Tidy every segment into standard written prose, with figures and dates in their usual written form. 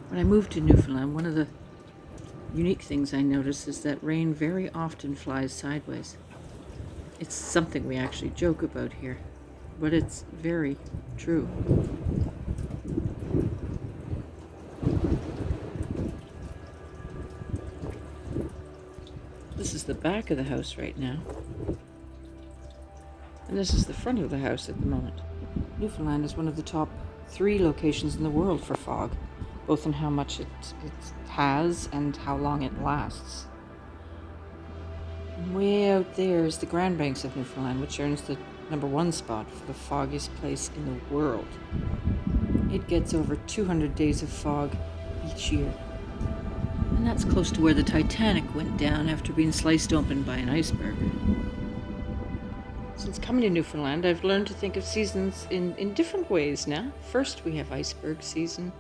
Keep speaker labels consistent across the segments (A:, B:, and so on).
A: When I moved to Newfoundland, one of the unique things I noticed is that rain very often flies sideways. It's something we actually joke about here, but it's very true. This is the back of the house right now, and this is the front of the house at the moment. Newfoundland is one of the top 3 locations in the world for fog, both in how much it has and how long it lasts. And way out there is the Grand Banks of Newfoundland, which earns the #1 spot for the foggiest place in the world. It gets over 200 days of fog each year. And that's close to where the Titanic went down after being sliced open by an iceberg. Since coming to Newfoundland, I've learned to think of seasons in different ways now. First, we have iceberg season.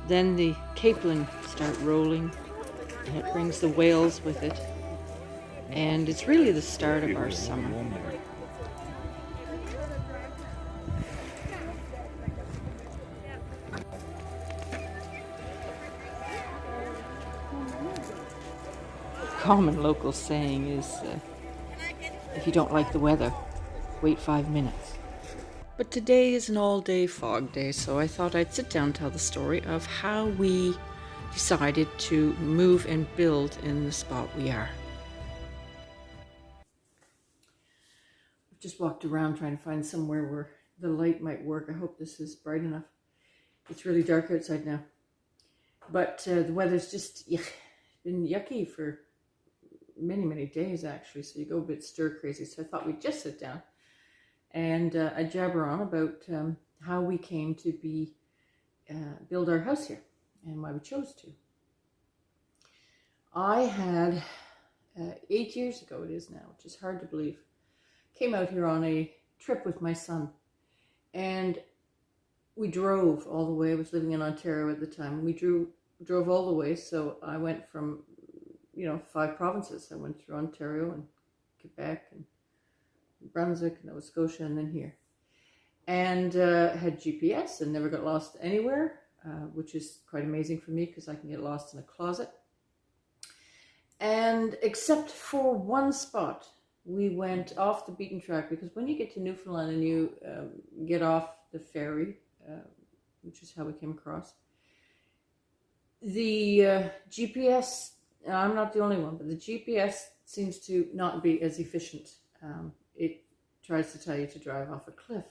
A: Then the capelin start rolling, and it brings the whales with it. And it's really the start of our summer. The common local saying is, if you don't like the weather, wait 5 minutes. But today is an all-day fog day, so I thought I'd sit down and tell the story of how we decided to move and build in the spot we are. I've just walked around trying to find somewhere where the light might work. I hope this is bright enough. It's really dark outside now. But the weather's just been yucky for many days, actually, so you go a bit stir crazy. So I thought we'd just sit down and I jabber on about how we came to build our house here and why we chose to. I had 8 years ago, it is now, which is hard to believe, came out here on a trip with my son, and we drove all the way. I was living in Ontario at the time. We drove all the way, so I went from 5 provinces. I went through Ontario and Quebec and Brunswick, Nova Scotia, and then here. And had GPS and never got lost anywhere, which is quite amazing for me because I can get lost in a closet. And except for one spot, we went off the beaten track, because when you get to Newfoundland and you get off the ferry, which is how we came across, the GPS, I'm not the only one, but the GPS seems to not be as efficient. It tries to tell you to drive off a cliff.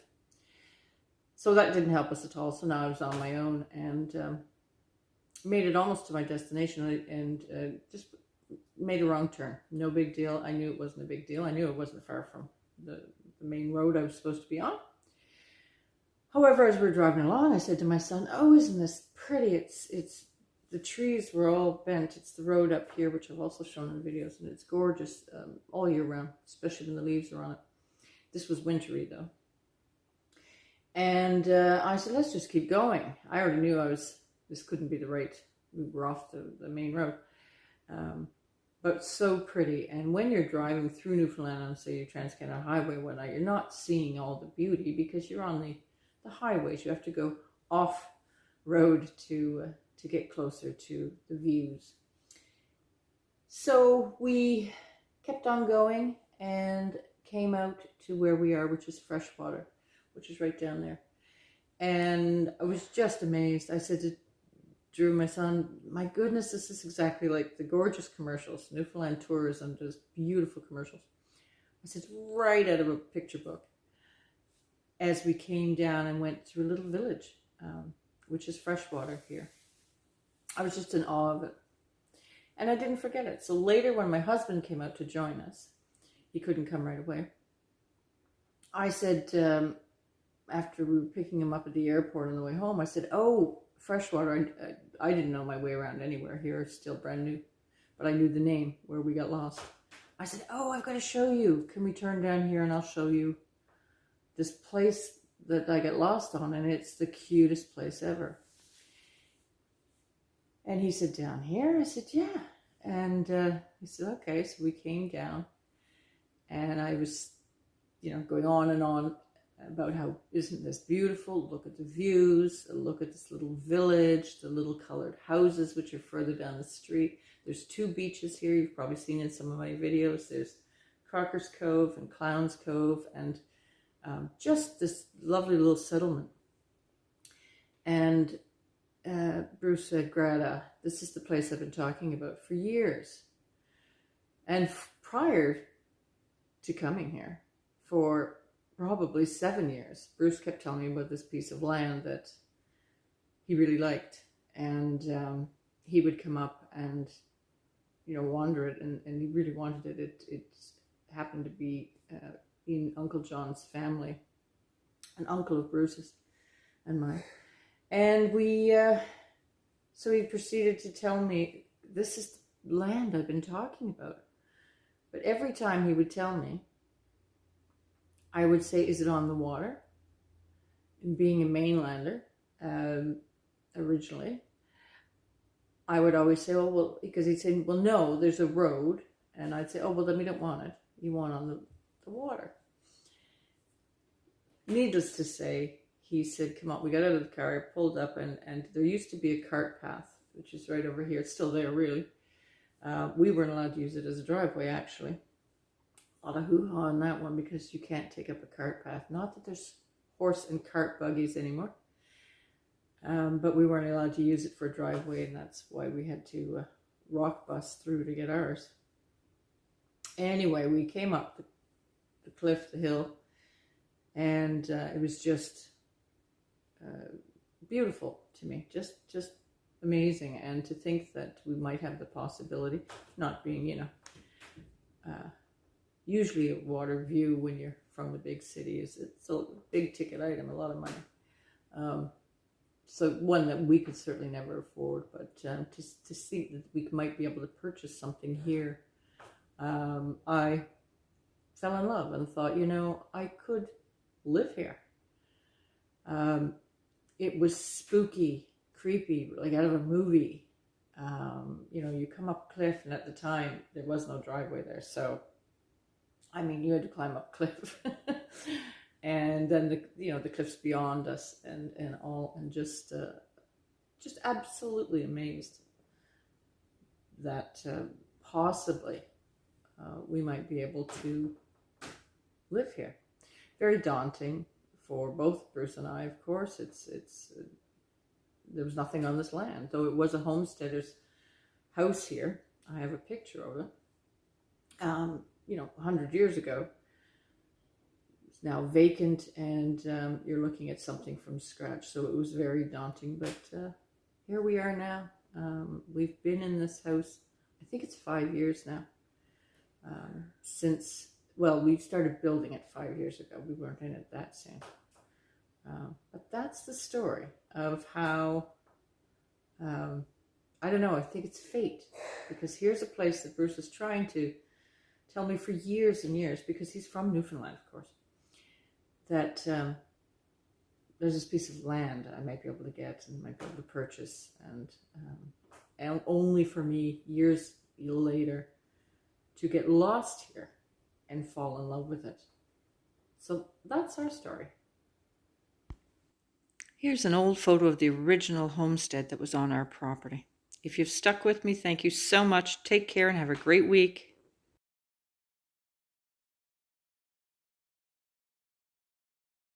A: So that didn't help us at all. So now I was on my own and made it almost to my destination and just made a wrong turn. No big deal. I knew it wasn't a big deal. I knew it wasn't far from the main road I was supposed to be on. However, as we were driving along, I said to my son, "Oh, isn't this pretty? It's the trees were all bent. It's the road up here," which I've also shown in videos, and it's gorgeous all year round, especially when the leaves are on it. This was wintry though. And I said, "Let's just keep going." I already knew this couldn't be the right, we were off the main road. But so pretty. And when you're driving through Newfoundland on, say, your Trans-Canada Highway, whatnot, you're not seeing all the beauty because you're on the highways. You have to go off road to get closer to the views. So we kept on going and came out to where we are, which is Freshwater, which is right down there. And I was just amazed. I said to Drew, my son, "My goodness, this is exactly like the gorgeous commercials. Newfoundland Tourism does beautiful commercials." I said, right out of a picture book. As we came down and went through a little village, which is Freshwater here. I was just in awe of it. And I didn't forget it. So later when my husband came out to join us, he couldn't come right away. I said, after we were picking him up at the airport on the way home, I said, "Oh, Freshwater, I didn't know my way around anywhere here. It's still brand new. But I knew the name where we got lost." I said, "Oh, I've got to show you. Can we turn down here and I'll show you this place that I get lost on, and it's the cutest place ever." And he said, "Down here?" I said, "Yeah." And he said, "Okay." So we came down and I was, going on and on. about how, isn't this beautiful? Look at the views, look at this little village, the little colored houses, which are further down the street. There's 2 beaches here. You've probably seen in some of my videos. There's Crocker's Cove and Clown's Cove, and just this lovely little settlement. And Bruce said, Greta, this is the place I've been talking about for years. And prior to coming here, for probably 7 years, Bruce kept telling me about this piece of land that he really liked. And he would come up and, wander it, and he really wanted it. It happened to be in Uncle John's family, an uncle of Bruce's and mine. And so he proceeded to tell me, this is the land I've been talking about. But every time he would tell me, I would say, is it on the water? And being a mainlander, originally, I would always say, oh, well, because he'd say, well, no, there's a road. And I'd say, oh, well, then we don't want it. You want on the water. Needless to say, he said, come on, we got out of the car, I pulled up, and there used to be a cart path, which is right over here. It's still there, really. We weren't allowed to use it as a driveway, actually. A lot of hoo-ha on that one, because you can't take up a cart path. Not that there's horse and cart buggies anymore. But we weren't allowed to use it for a driveway, and that's why we had to rock bus through to get ours. Anyway, we came up the cliff, the hill, and it was just beautiful to me, just amazing. And to think that we might have the possibility, not being, usually a water view when you're from the big city it's a big ticket item, a lot of money. So one that we could certainly never afford, but to see that we might be able to purchase something here, I fell in love and thought, I could live here. It was spooky, creepy, like out of a movie. You come up a cliff, and at the time there was no driveway there, so you had to climb up a cliff. And then the cliffs beyond us, and just absolutely amazed that possibly we might be able to live here. Very daunting for both Bruce and I, of course. There was nothing on this land, though it was a homesteader's house here. I have a picture of it. 100 years ago. It's now vacant, and you're looking at something from scratch. So it was very daunting, but here we are now. We've been in this house, I think it's 5 years now, we started building it 5 years ago. We weren't in it that soon. But that's the story of how, I don't know, I think it's fate. Because here's a place that Bruce was trying to tell me for years and years, because he's from Newfoundland, of course, that there's this piece of land I might be able to get and might be able to purchase. And only for me, years later, to get lost here and fall in love with it. So that's our story. Here's an old photo of the original homestead that was on our property. If you've stuck with me, thank you so much. Take care and have a great week.